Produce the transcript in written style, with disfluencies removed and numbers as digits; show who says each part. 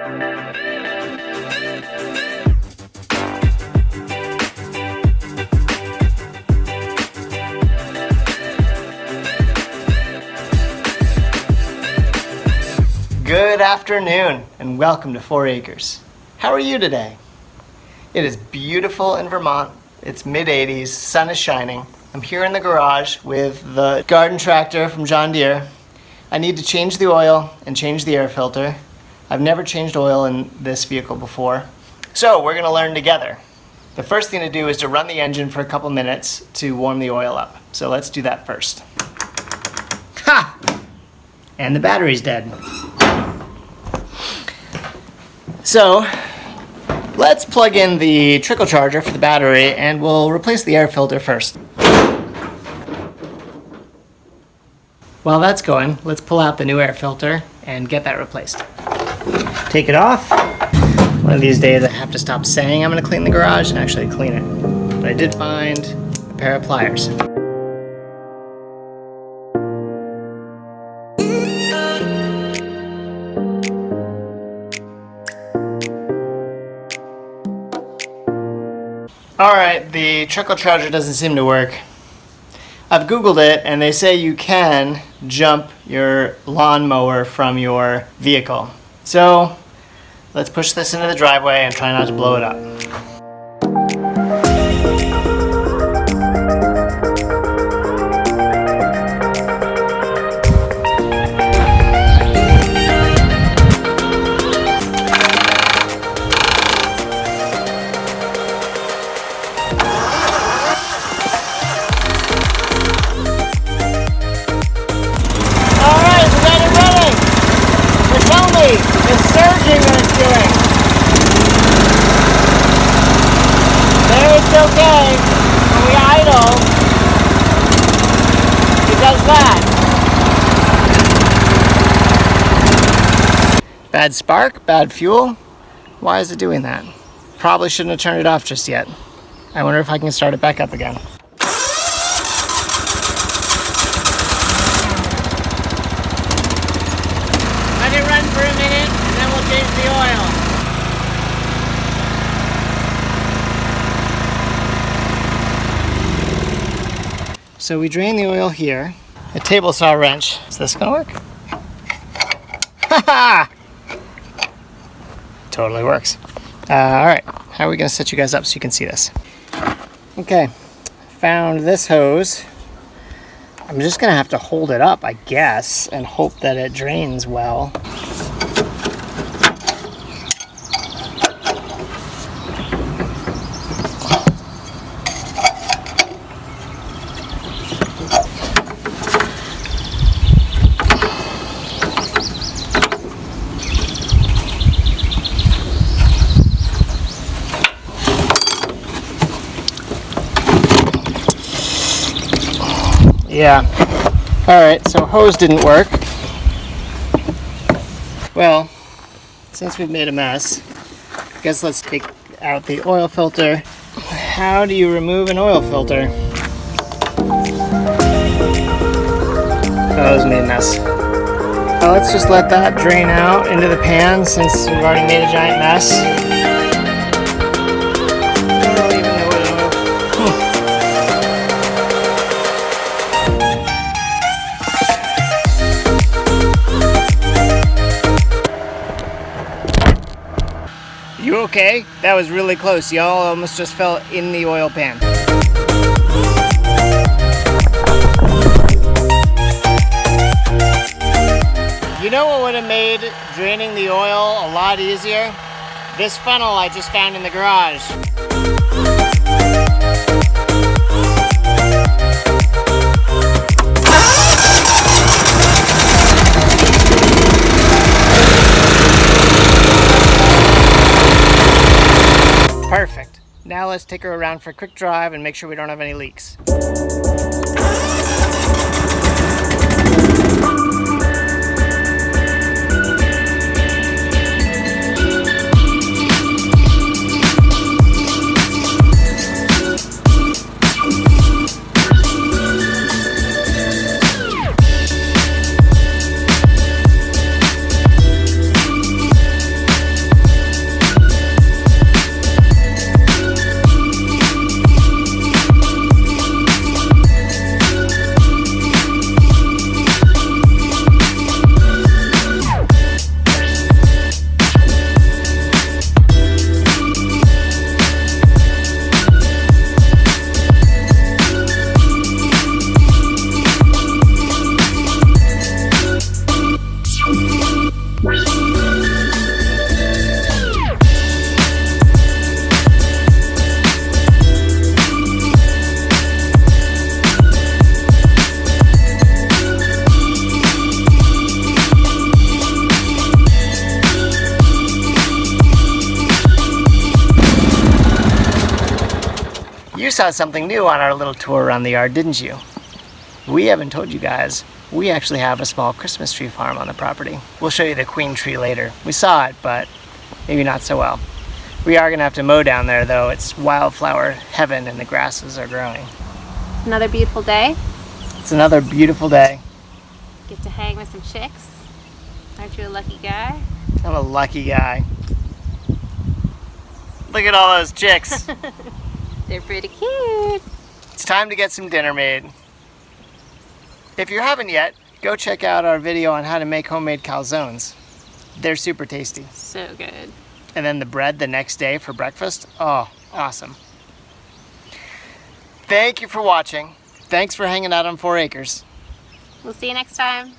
Speaker 1: Good afternoon and welcome to 4 Acres. How are you today? It is beautiful in Vermont. It's mid-80s, sun is shining. I'm here in the garage with the garden tractor from John Deere. I need to change the oil and change the air filter. I've never changed oil in this vehicle before. So we're gonna learn together. The first thing to do is to run the engine for a couple minutes to warm the oil up. So let's do that first. Ha! And the battery's dead. So let's plug in the trickle charger for the battery and we'll replace the air filter first. While that's going, let's pull out the new air filter and get that replaced. Take it off. One of these days I have to stop saying I'm going to clean the garage and actually clean it. But I did find a pair of pliers. Alright, the trickle charger doesn't seem to work. I've Googled it and they say you can jump your lawnmower from your vehicle. So let's push this into the driveway and try not to blow it up. The surging that it's doing. There it's okay. When we idle, it does that. Bad spark, bad fuel. Why is it doing that? Probably shouldn't have turned it off just yet. I wonder if I can start it back up again. Let it run for a minute and then we'll change the oil. So we drain the oil here. A table saw wrench. Is this gonna work? Haha! Totally works. Alright, how are we gonna set you guys up so you can see this? Okay, found this hose. I'm just gonna have to hold it up, I guess, and hope that it drains well. Yeah. Alright, so hose didn't work. Well, since we've made a mess, I guess let's take out the oil filter. How do you remove an oil filter? Oh, it's made a mess. Well, let's just let that drain out into the pan since we've already made a giant mess. You okay? That was really close. Y'all almost just fell in the oil pan. You know what would have made draining the oil a lot easier? This funnel I just found in the garage. Perfect. Now let's take her around for a quick drive and make sure we don't have any leaks. saw something new on our little tour around the yard, didn't you? We haven't told you guys. We actually have a small Christmas tree farm on the property. We'll show you the queen tree later. We saw it, but maybe not so well. We are gonna have to mow down there though. It's wildflower heaven and the grasses are growing.
Speaker 2: Another beautiful day.
Speaker 1: It's another beautiful day.
Speaker 2: Get to hang with some chicks. Aren't you a lucky guy?
Speaker 1: I'm a lucky guy. Look at all those chicks.
Speaker 2: They're pretty cute.
Speaker 1: It's time to get some dinner made. If you haven't yet, go check out our video on how to make homemade calzones. They're super tasty.
Speaker 2: So good.
Speaker 1: And then the bread the next day for breakfast. Oh, awesome. Thank you for watching. Thanks for hanging out on 4 Acres.
Speaker 2: We'll see you next time.